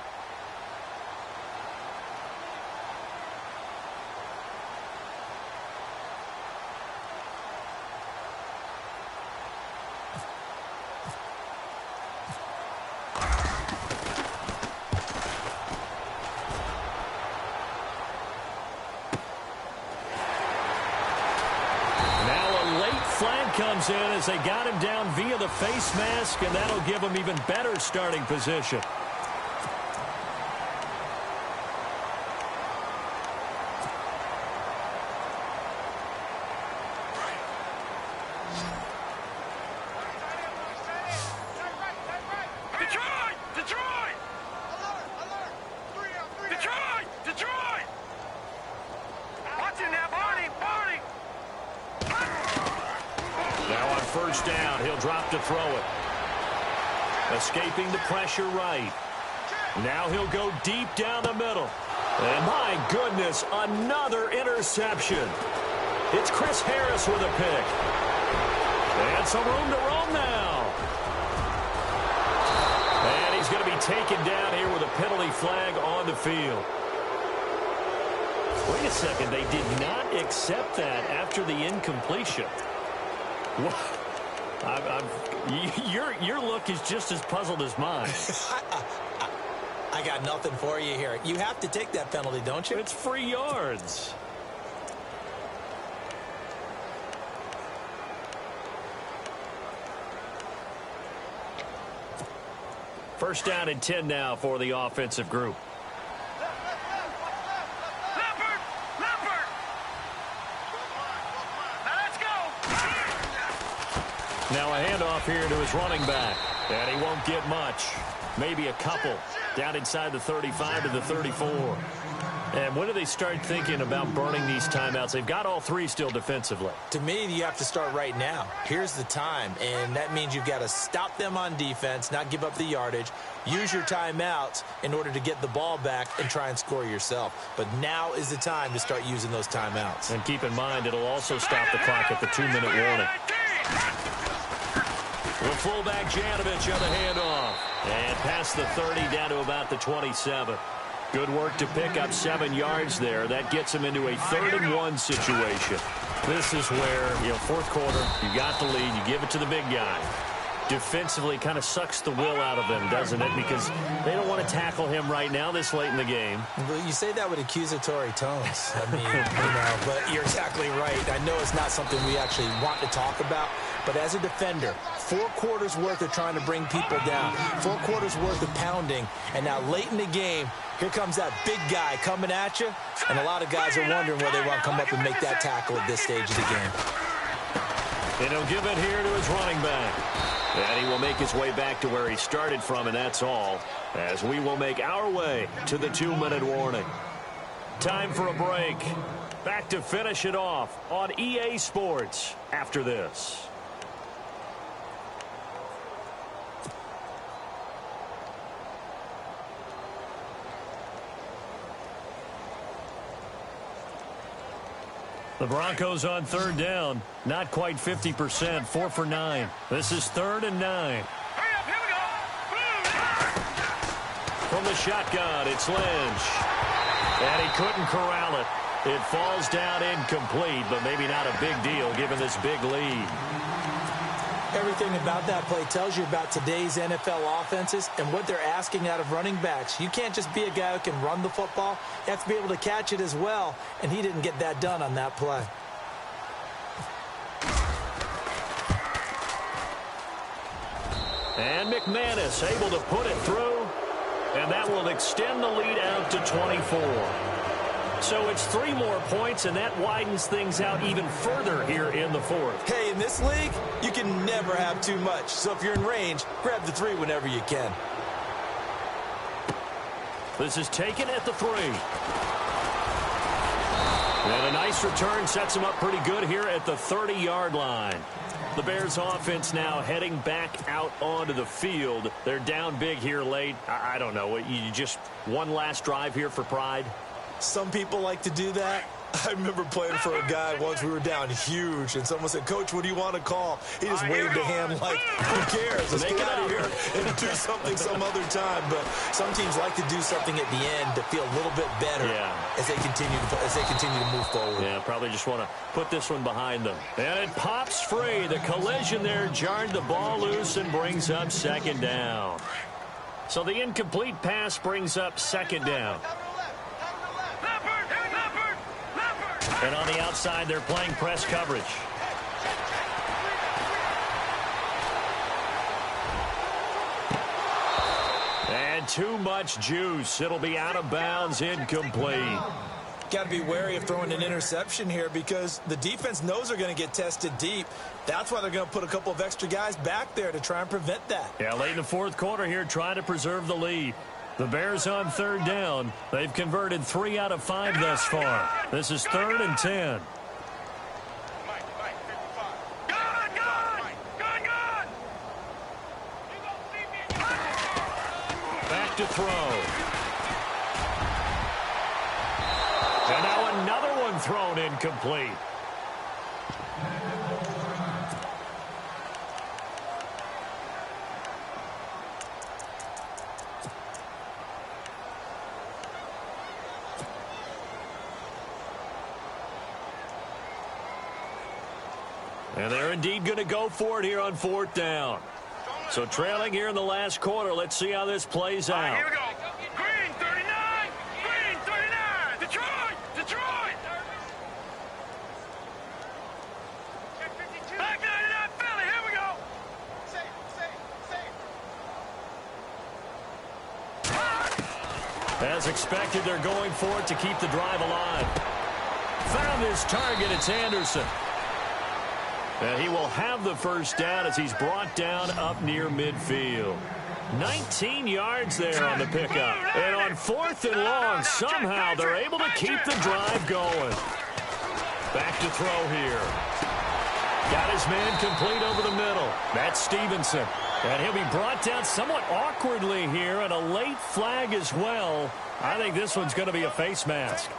Comes in as they got him down via the face mask, and that'll give him even better starting position. First down, he'll drop to throw it. Escaping the pressure right. Now he'll go deep down the middle. And my goodness, another interception. It's Chris Harris with a pick. And some room to roam now. And he's going to be taken down here with a penalty flag on the field. Wait a second, they did not accept that after the incompletion. What? Your look is just as puzzled as mine. I got nothing for you here. You have to take that penalty, don't you? It's free yards. First down and 10 now for the offensive group. Now a handoff here to his running back. And he won't get much. Maybe a couple. Down inside the 35 to the 34. And when do they start thinking about burning these timeouts? They've got all 3 still defensively. To me, you have to start right now. Here's the time. And that means you've got to stop them on defense, not give up the yardage. Use your timeouts in order to get the ball back and try and score yourself. But now is the time to start using those timeouts. And keep in mind, it'll also stop the clock at the 2-minute warning. The fullback Janovich on the handoff. And past the 30 down to about the 27. Good work to pick up 7 yards there. That gets him into a 3rd-and-1 situation. This is where, fourth quarter, you got the lead, you give it to the big guy. Defensively kind of sucks the will out of them, doesn't it? Because they don't want to tackle him right now this late in the game. Well, you say that with accusatory tones. I mean, but you're exactly right. I know it's not something we actually want to talk about, but as a defender, 4 quarters worth of trying to bring people down, 4 quarters worth of pounding, and now late in the game, here comes that big guy coming at you, and a lot of guys are wondering whether they want to come up and make that tackle at this stage of the game. And he'll give it here to his running back. And he will make his way back to where he started from, and that's all, as we will make our way to the 2-minute warning. Time for a break. Back to finish it off on EA Sports after this. The Broncos on third down. Not quite 50%. 4 for 9. This is 3rd and 9. Hurry up, here we go. From the shotgun, it's Lynch. And he couldn't corral it. It falls down incomplete, but maybe not a big deal given this big lead. Everything about that play tells you about today's NFL offenses and what they're asking out of running backs. You can't just be a guy who can run the football. You have to be able to catch it as well, and he didn't get that done on that play. And McManus able to put it through, and that will extend the lead out to 24. So it's 3 more points, and that widens things out even further here in the 4th. Hey, in this league, you can never have too much. So if you're in range, grab the 3 whenever you can. This is taken at the 3. And a nice return sets him up pretty good here at the 30-yard line. The Bears offense now heading back out onto the field. They're down big here late. I don't know. You just one last drive here for pride? Some people like to do that. I remember playing for a guy once. We were down huge, and someone said, "Coach, what do you want to call?" He just waved a hand like, "Who cares? Let's get out of here and do something some other time." But some teams like to do something at the end to feel a little bit better as they continue to move forward. Yeah, probably just want to put this one behind them. And it pops free. The collision there jarred the ball loose and brings up 2nd down. So the incomplete pass brings up 2nd down. And on the outside, they're playing press coverage. And too much juice. It'll be out of bounds, incomplete. Got to be wary of throwing an interception here because the defense knows they're going to get tested deep. That's why they're going to put a couple of extra guys back there to try and prevent that. Yeah, late in the 4th quarter here, trying to preserve the lead. The Bears on 3rd down. They've converted 3 out of 5 thus far. This is 3rd and 10. Back to throw. And now another one thrown incomplete. And they're indeed going to go for it here on 4th down. So trailing here in the last quarter. Let's see how this plays out. Here we go. Green 39. Green 39. Detroit. Detroit. Back 99 Philly. Here we go. As expected, they're going for it to keep the drive alive. Found his target. It's Anderson. And he will have the 1st down as he's brought down up near midfield. 19 yards there on the pickup. And on 4th and long, somehow they're able to keep the drive going. Back to throw here. Got his man complete over the middle. That's Stevenson. And he'll be brought down somewhat awkwardly here, and a late flag as well. I think this one's going to be a face mask.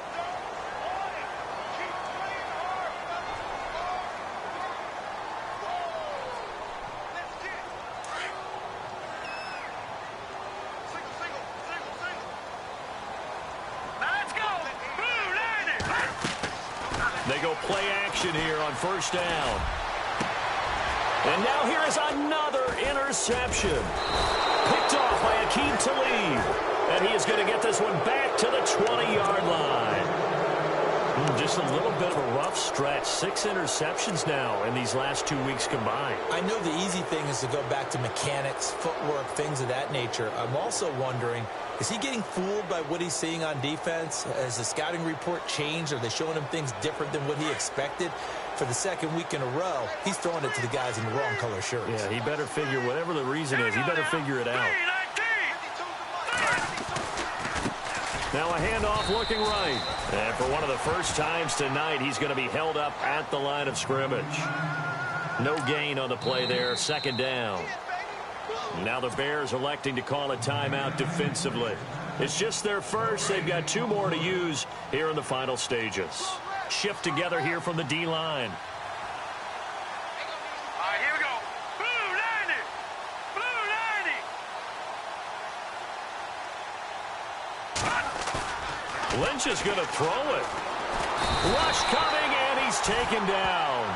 They go play action here on 1st down. And now here is another interception. Picked off by Akeem Talib. And he is going to get this one back to the 20-yard line. Just a little bit of a rough stretch. 6 interceptions now in these last 2 weeks combined. I know the easy thing is to go back to mechanics, footwork, things of that nature. I'm also wondering, is he getting fooled by what he's seeing on defense? Has the scouting report changed? Are they showing him things different than what he expected? For the 2nd week in a row, he's throwing it to the guys in the wrong color shirts. Yeah, he better figure, whatever the reason is, he better figure it out. Now a handoff looking right. And for one of the first times tonight, he's going to be held up at the line of scrimmage. No gain on the play there, 2nd down. Now the Bears electing to call a timeout defensively. It's just their first. They've got 2 more to use here in the final stages. shift together here from the D-line. All right, here we go. Blue 90. Blue 90. Lynch is going to throw it. Rush coming, and he's taken down.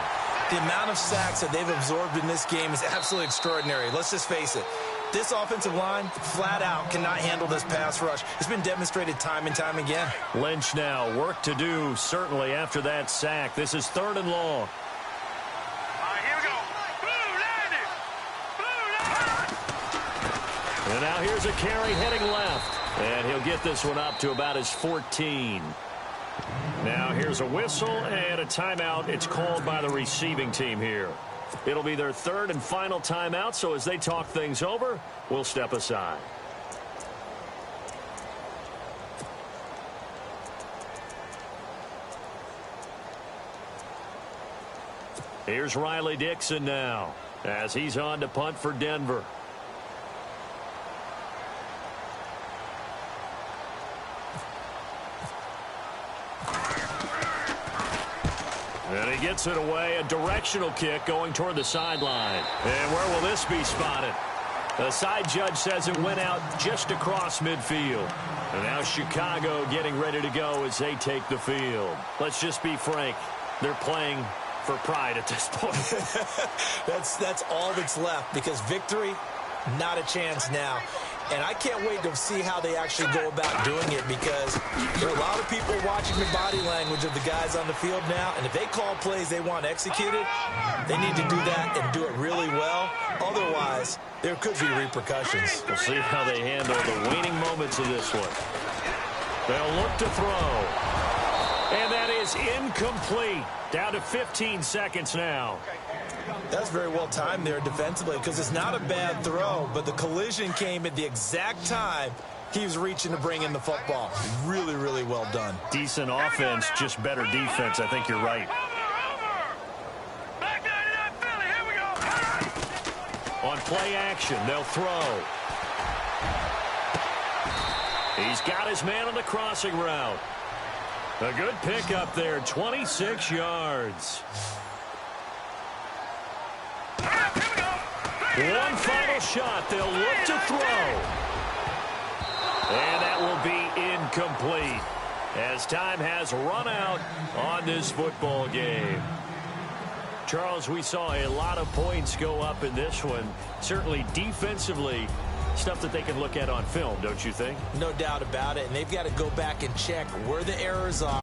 The amount of sacks that they've absorbed in this game is absolutely extraordinary. Let's just face it. This offensive line, flat out, cannot handle this pass rush. It's been demonstrated time and time again. Lynch now, work to do, certainly, after that sack. This is 3rd and long. All right, here we go. Blue 90. Blue 90. And now here's a carry heading left. And he'll get this one up to about his 14. Now here's a whistle and a timeout. It's called by the receiving team here. It'll be their 3rd and final timeout, so as they talk things over, we'll step aside. Here's Riley Dixon now, as he's on to punt for Denver. And he gets it away, a directional kick going toward the sideline. And where will this be spotted? The side judge says it went out just across midfield. And now Chicago getting ready to go as they take the field. Let's just be frank, they're playing for pride at this point. That's all that's left, because victory, not a chance now. And I can't wait to see how they actually go about doing it, because there are a lot of people watching the body language of the guys on the field now, and if they call plays they want executed, they need to do that and do it really well. Otherwise, there could be repercussions. We'll see how they handle the waning moments of this one. They'll look to throw. And that is incomplete. Down to 15 seconds now. That's very well timed there defensively, because it's not a bad throw, but the collision came at the exact time he was reaching to bring in the football. Really, really well done. Decent offense, just better defense. I think you're right. Back 99 Philly, here we go. On play action, they'll throw. He's got his man on the crossing route. A good pickup there, 26 yards. One final shot. They'll look to throw. And that will be incomplete, as time has run out on this football game. Charles, we saw a lot of points go up in this one. Certainly defensively, stuff that they can look at on film, don't you think? No doubt about it. And they've got to go back and check where the errors are.